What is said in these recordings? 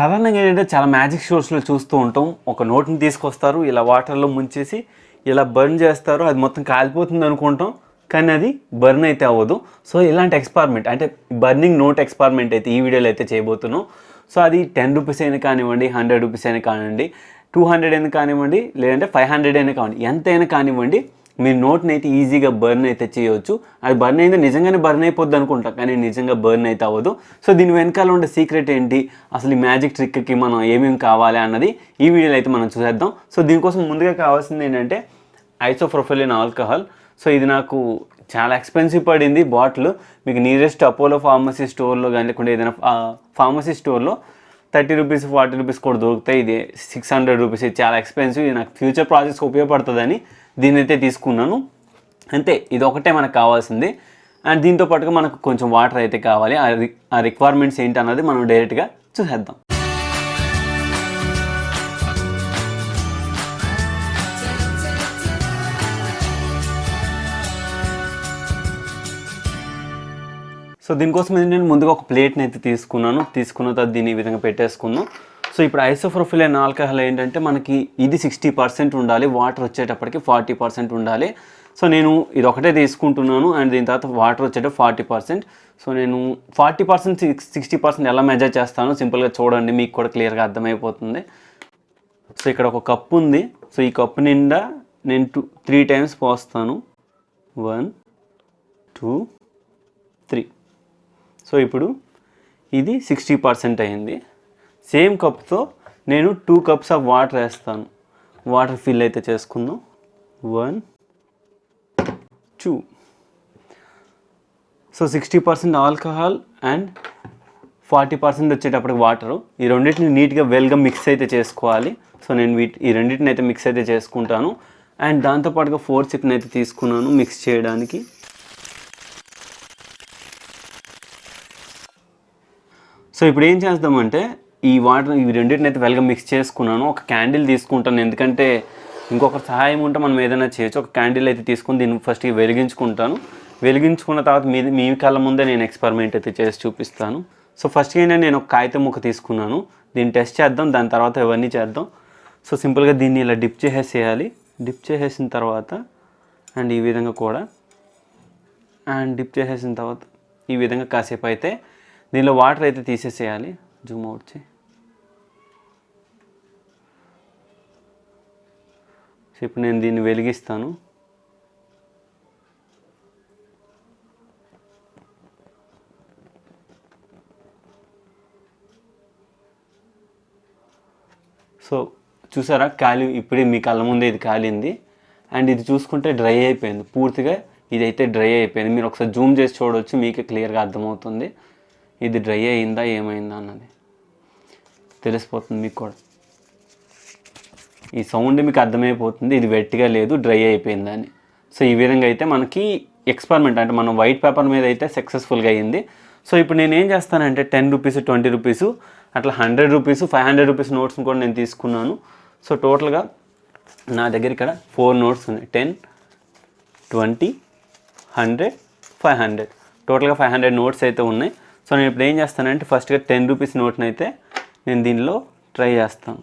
సాధారణంగా ఏంటంటే చాలా మ్యాజిక్ షోస్లో చూస్తూ ఉంటాం. ఒక నోట్ని తీసుకొస్తారు, ఇలా వాటర్లో ముంచేసి ఇలా బర్న్ చేస్తారు, అది మొత్తం కాలిపోతుంది అనుకుంటాం, కానీ అది బర్న్ అయితే అవ్వదు. సో ఇలాంటి ఎక్స్పెరిమెంట్ అంటే బర్నింగ్ నోట్ ఎక్స్పెరిమెంట్ అయితే ఈ వీడియోలో అయితే చేయబోతున్నాం. సో అది 10 రూపీస్ అయినా కానివ్వండి, 100 రూపీస్ అయినా కానివ్వండి, 200 అయినా కానివ్వండి, లేదంటే 500 అయినా కానివ్వండి, ఎంతైనా కానివ్వండి, మీ నోట్ని అయితే ఈజీగా బర్న్ అయితే చేయవచ్చు. అది బర్న్ అయితే నిజంగానే బర్న్ అయిపోద్ది అనుకుంటాం, కానీ నిజంగా బర్న్ అయితే అవ్వదు. సో దీని వెనకాల ఉండే సీక్రెట్ ఏంటి, అసలు ఈ మ్యాజిక్ ట్రిక్కి మనం ఏమేమి కావాలి అన్నది ఈ వీడియోలో అయితే మనం చూసేద్దాం. సో దీనికోసం ముందుగా కావాల్సింది ఏంటంటే ఐసోప్రొఫైలిన్ ఆల్కహాల్. సో ఇది నాకు చాలా ఎక్స్పెన్సివ్ పడింది బాటిల్. మీకు నియరెస్ట్ అపోలో ఫార్మసీ స్టోర్లో కానీ లేకుంటే ఏదైనా ఫార్మసీ స్టోర్లో 30 రూపీస్ 40 రూపీస్ కూడా దొరుకుతాయి. ఇది 600 రూపీస్. ఇది చాలా ఎక్స్పెన్సివ్. ఇది నాకు ఫ్యూచర్ ప్రాజెక్ట్స్కి ఉపయోగపడుతుందని దీన్ని అయితే తీసుకున్నాను. అంతే, ఇది ఒకటే మనకు కావాల్సింది. అండ్ దీంతో పాటుగా మనకు కొంచెం వాటర్ అయితే కావాలి. ఆ రిక్వైర్మెంట్స్ ఏంటి అన్నది మనం డైరెక్ట్గా చూసేద్దాం. సో దీనికోసం నేను ముందుగా ఒక ప్లేట్ని అయితే తీసుకున్న తర్వాత దీన్ని ఈ విధంగా పెట్టేసుకుందాం. సో ఇప్పుడు ఐసోప్రొఫైలిన్ ఆల్కహాల్ ఏంటంటే మనకి ఇది 60% ఉండాలి, వాటర్ వచ్చేటప్పటికి 40% ఉండాలి. సో నేను ఇది ఒకటే తీసుకుంటున్నాను. అండ్ దీని తర్వాత వాటర్ వచ్చేటప్పుడు 40%. సో నేను 40% 60% ఎలా మెజర్ చేస్తానో సింపుల్గా చూడండి, మీకు కూడా క్లియర్గా అర్థమైపోతుంది. సో ఇక్కడ ఒక కప్పు ఉంది. సో ఈ కప్పు నిండా నేను 3 టైమ్స్ పోస్తాను. 1 2 3. సో ఇప్పుడు ఇది 60% అయింది. సేమ్ కప్తో నేను 2 కప్స్ ఆఫ్ వాటర్ వేస్తాను. వాటర్ ఫిల్ అయితే చేసుకుందాం. 1 2. సో 60% ఆల్కహాల్ అండ్ 40% వచ్చేటప్పటికి వాటరు. ఈ రెండింటిని నీట్గా వెల్గా మిక్స్ అయితే చేసుకోవాలి. సో నేను ఈ రెండింటిని అయితే మిక్స్ అయితే చేసుకుంటాను. అండ్ దాంతోపాటుగా 4 సిప్ని అయితే తీసుకున్నాను మిక్స్ చేయడానికి. సో ఇప్పుడు ఏం చేద్దామంటే ఈ వాటర్ ఇవి రెండింటిని అయితే వెల్గా మిక్స్ చేసుకున్నాను. ఒక క్యాండిల్ తీసుకుంటాను, ఎందుకంటే ఇంకొకరి సహాయం ఉంటే మనం ఏదైనా చేయొచ్చు. ఒక క్యాండిల్ అయితే తీసుకుని దీన్ని ఫస్ట్ వెలిగించుకుంటాను. వెలిగించుకున్న తర్వాత మీ కళ్ళ ముందే నేను ఎక్స్పెరిమెంట్ అయితే చేసి చూపిస్తాను. సో ఫస్ట్ ఏంటంటే నేను ఒక కాగితం ముక్క తీసుకున్నాను. దీన్ని టెస్ట్ చేద్దాం, దాని తర్వాత ఇవన్నీ చేద్దాం. సో సింపుల్గా దీన్ని ఇలా డిప్ చేసేసేయాలి. డిప్ చేసేసిన తర్వాత అండ్ ఈ విధంగా కూడా డిప్ చేసేసిన తర్వాత ఈ విధంగా కాసేపు అయితే దీనిలో వాటర్ అయితే తీసేసేయాలి. జూమ్ అవుట్ చేయి. సో ఇప్పుడు నేను దీన్ని వెలిగిస్తాను. సో చూసారా, ఇప్పుడే మీ కళ్ళ ముందే ఇది కాలింది. అండ్ ఇది చూసుకుంటే డ్రై అయిపోయింది పూర్తిగా. ఇదైతే డ్రై అయిపోయింది. మీరు ఒకసారి జూమ్ చేసి చూడవచ్చు, మీకే క్లియర్గా అర్థమవుతుంది ఇది డ్రై అయిందా ఏమైందా అన్నది తెలిసిపోతుంది మీకు కూడా. ఈ సౌండ్ మీకు అర్థమైపోతుంది ఇది వెట్టిగా లేదు, డ్రై అయిపోయిందని. సో ఈ విధంగా అయితే మనకి ఎక్స్పెరిమెంట్ అంటే మనం వైట్ పేపర్ మీద అయితే సక్సెస్ఫుల్గా అయింది. సో ఇప్పుడు నేను ఏం చేస్తానంటే 10 రూపీస్ 20 రూపీస్ అట్లా 100 రూపీస్ 500 రూపీస్ నోట్స్ని కూడా నేను తీసుకున్నాను. సో టోటల్గా నా దగ్గర ఇక్కడ 4 నోట్స్ ఉన్నాయి. 10 20 100 500 టోటల్గా 500 నోట్స్ అయితే ఉన్నాయి. సో నేను ఇప్పుడు ఏం చేస్తానంటే ఫస్ట్గా 10 రూపీస్ నోట్ని అయితే నేను దీనిలో ట్రై చేస్తాను.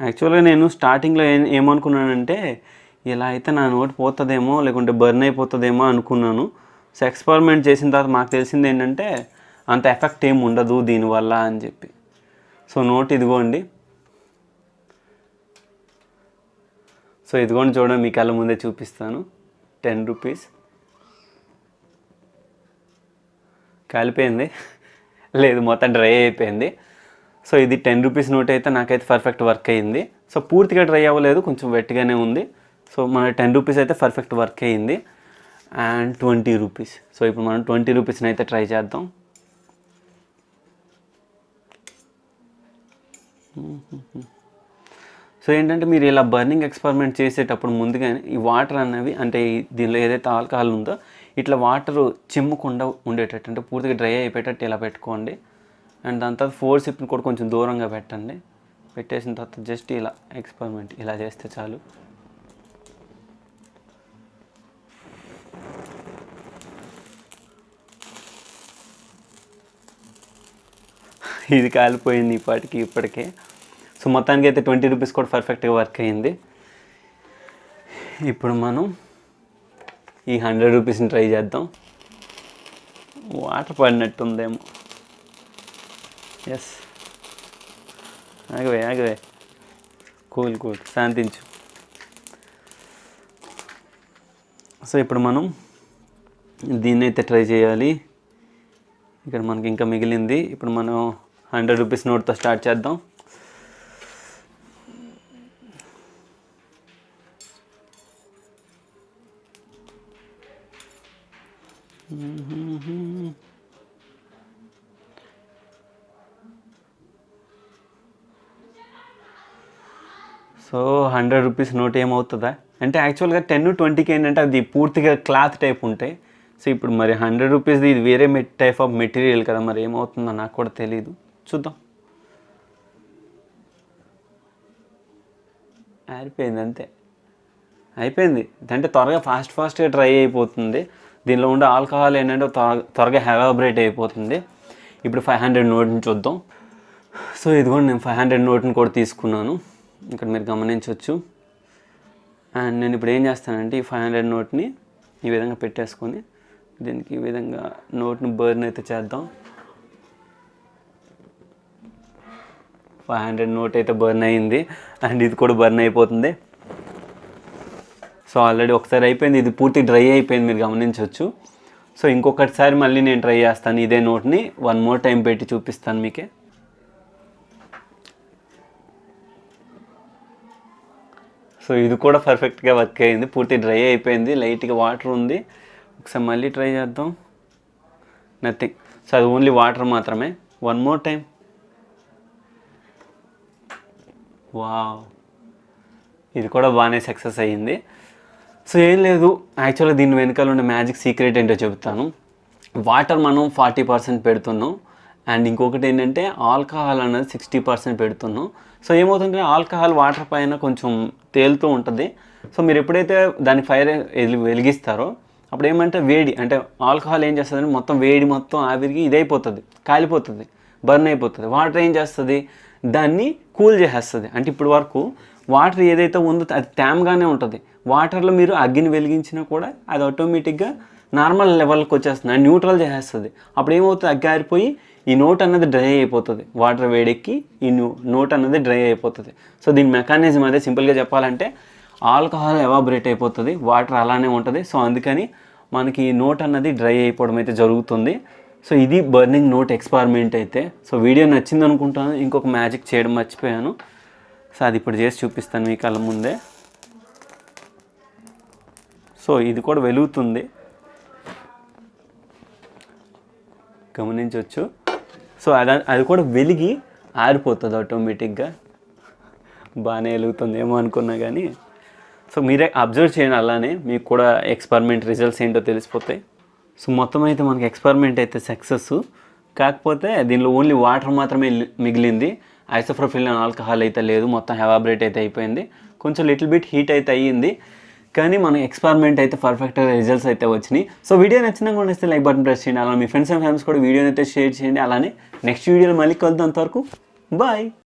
యాక్చువల్గా నేను స్టార్టింగ్లో ఏమనుకున్నానంటే ఇలా అయితే నా నోట్ పోతుందేమో లేకుంటే బర్న్ అయిపోతుందేమో అనుకున్నాను. సో ఎక్స్పెరిమెంట్ చేసిన తర్వాత మాకు తెలిసింది ఏంటంటే అంత ఎఫెక్ట్ ఏమి ఉండదు దీనివల్ల అని చెప్పి. సో నోట్ ఇదిగోండి. సో ఇదిగోండి చూడండి, మీ కళ్ళ ముందే చూపిస్తాను. 10 రూపీస్ కాలిపోయింది, లేదు మొత్తం డ్రై అయిపోయింది. సో ఇది 10 రూపీస్ నోట్ అయితే నాకైతే పర్ఫెక్ట్ వర్క్ అయ్యింది. సో పూర్తిగా డ్రై అవ్వలేదు, కొంచెం వెట్గానే ఉంది. సో మన 10 రూపీస్ అయితే పర్ఫెక్ట్ వర్క్ అయ్యింది. And 20 rupees. సో ఇప్పుడు మనం 20 రూపీస్ని అయితే ట్రై చేద్దాం. సో ఏంటంటే మీరు ఇలా బర్నింగ్ ఎక్స్పెరిమెంట్ చేసేటప్పుడు ముందుగానే ఈ వాటర్ అనేవి అంటే దీనిలో ఏదైతే ఆల్కహాల్ ఉందో ఇట్లా వాటర్ చిమ్మకుండా ఉండేటట్టు అంటే పూర్తిగా డ్రై అయిపోయేటట్టు ఇలా పెట్టుకోండి. అండ్ దాని తర్వాత 4 సిప్ని కూడా కొంచెం దూరంగా పెట్టండి. పెట్టేసిన తర్వాత జస్ట్ ఇలా ఎక్స్పెరిమెంట్ ఇలా చేస్తే చాలు. ఇది కాలిపోయింది ఇప్పటికే. సో మొత్తానికి అయితే 20 రూపీస్ కూడా పర్ఫెక్ట్గా వర్క్ అయ్యింది. ఇప్పుడు మనం ఈ 100 రూపీస్ని ట్రై చేద్దాం. వాటర్ పడినట్టుందేమో. ఎస్, ఆగవే కూల్ శాంతించు. సో ఇప్పుడు మనం దీన్ని అయితే ట్రై చేయాలి. ఇక్కడ మనకి ఇంకా మిగిలింది. ఇప్పుడు మనం 100 రూపీస్ నోట్తో స్టార్ట్ చేద్దాం. సో 100 రూపీస్ నోట్ ఏమవుతుందా అంటే యాక్చువల్గా 10-20కి ఏంటంటే అది పూర్తిగా క్లాత్ టైప్ ఉంటాయి. సో ఇప్పుడు మరి 100 రూపీస్ది ఇది వేరే టైప్ ఆఫ్ మెటీరియల్ కదా, మరి ఏమవుతుందో నాకు కూడా తెలియదు. చూద్దాం. ఆరిపోయింది అంతే, అయిపోయింది. అంటే త్వరగా ఫాస్ట్గా డ్రై అయిపోతుంది. దీనిలో ఉండే ఆల్కహాల్ ఏంటంటే త్వరగా ఎవాపరేట్ అయిపోతుంది. ఇప్పుడు 500 నోట్ని చూద్దాం. సో ఇదిగోండి నేను 500 నోట్ని కూడా తీసుకున్నాను, ఇక్కడ మీరు గమనించవచ్చు. అండ్ నేను ఇప్పుడు ఏం చేస్తానంటే ఈ 500 నోట్ని ఈ విధంగా పెట్టేసుకొని దీనికి ఈ విధంగా నోట్ని బర్న్ అయితే చేద్దాం. 500 నోట్ అయితే బర్న్ అయ్యింది అండ్ ఇది కూడా బర్న్ అయిపోతుంది. సో ఆల్రెడీ ఒకసారి అయిపోయింది, ఇది పూర్తి డ్రై అయిపోయింది, మీరు గమనించవచ్చు. సో ఇంకొకటిసారి మళ్ళీ నేను ట్రై చేస్తాను ఇదే నోట్ని 1 మోర్ టైం పెట్టి చూపిస్తాను మీకే. సో ఇది కూడా పర్ఫెక్ట్గా వర్క్ అయ్యింది, పూర్తి డ్రై అయిపోయింది, లైట్గా వాటర్ ఉంది. ఒకసారి మళ్ళీ ట్రై చేద్దాం. నథింగ్. సో అది ఓన్లీ వాటర్ మాత్రమే. 1 మోర్ టైం. వావ్, ఇది కూడా బాగానే సక్సెస్ అయ్యింది. సో ఏం లేదు, యాక్చువల్గా దీని వెనకాల ఉండే మ్యాజిక్ సీక్రెట్ ఏంటో చెబుతాను. వాటర్ మనం 40% పెడుతున్నాం అండ్ ఇంకొకటి ఏంటంటే ఆల్కహాల్ అనేది 60% పెడుతున్నాం. సో ఏమవుతుందంటే ఆల్కహాల్ వాటర్ పైన కొంచెం తేలుతూ ఉంటుంది. సో మీరు ఎప్పుడైతే దానికి ఫైర్ వెలిగిస్తారో అప్పుడు ఏమంటే వేడి, అంటే ఆల్కహాల్ ఏం చేస్తుందంటే మొత్తం వేడి మొత్తం ఆవిరికి ఇదైపోతుంది, కాలిపోతుంది, బర్న్ అయిపోతుంది. వాటర్ ఏం చేస్తుంది, దాన్ని కూల్ చేసేస్తుంది. అంటే ఇప్పుడు వరకు వాటర్ ఏదైతే ఉందో అది తేమగానే ఉంటుంది. వాటర్లో మీరు అగ్గిని వెలిగించినా కూడా అది ఆటోమేటిక్గా నార్మల్ లెవెల్కి వచ్చేస్తుంది, అది న్యూట్రల్ చేసేస్తుంది. అప్పుడు ఏమవుతుంది, అగ్గి ఆరిపోయి ఈ నోట్ అన్నది డ్రై అయిపోతుంది. వాటర్ వేడెక్కి ఈ నోట్ అన్నది డ్రై అయిపోతుంది. సో దీని మెకానిజం అదే, సింపుల్గా చెప్పాలంటే ఆల్కహాల్ ఎవాబరేట్ అయిపోతుంది, వాటర్ అలానే ఉంటుంది. సో అందుకని మనకి ఈ నోట్ అన్నది డ్రై అయిపోవడం అయితే జరుగుతుంది. సో ఇది బర్నింగ్ నోట్ ఎక్స్పెరిమెంట్ అయితే. సో వీడియో నచ్చింది అనుకుంటాను. ఇంకొక మ్యాజిక్ చేయడం మర్చిపోయాను, సో అది ఇప్పుడు చేసి చూపిస్తాను మీ కళ్ళ ముందే. సో ఇది కూడా వెలుగుతుంది, గమనించవచ్చు. సో అది కూడా వెలిగి ఆరిపోతుంది ఆటోమేటిక్గా. బాగానే వెలుగుతుంది ఏమో అనుకున్నా కానీ. సో మీరే అబ్జర్వ్ చేయండి, అలానే మీకు కూడా ఎక్స్పెరిమెంట్ రిజల్ట్స్ ఏంటో తెలిసిపోతాయి. సో మొత్తం అయితే మనకి ఎక్స్పెరిమెంట్ అయితే సక్సెస్. కాకపోతే దీనిలో ఓన్లీ వాటర్ మాత్రమే మిగిలింది, ఐసోప్రోపిలీన్ ఆల్కహాల్ అయితే లేదు, మొత్తం ఎవాబరేట్ అయితే అయిపోయింది. కొంచెం లిటిల్ బిట్ హీట్ అయితే అయ్యింది, కానీ మన ఎక్స్పెరిమెంట్ అయితే పర్ఫెక్ట్గా రిజల్ట్స్ అయితే వచ్చినాయి. సో వీడియో నచ్చినా కూడా ఇస్తే లైక్ బటన్ ప్రెస్ చేయండి, అలా మీ ఫ్రెండ్స్ అండ్ ఫ్యామిలీస్ కూడా వీడియోని అయితే షేర్ చేయండి. అలానే నెక్స్ట్ వీడియోలో మళ్ళీ కలుద్దాం, అంతవరకు బాయ్.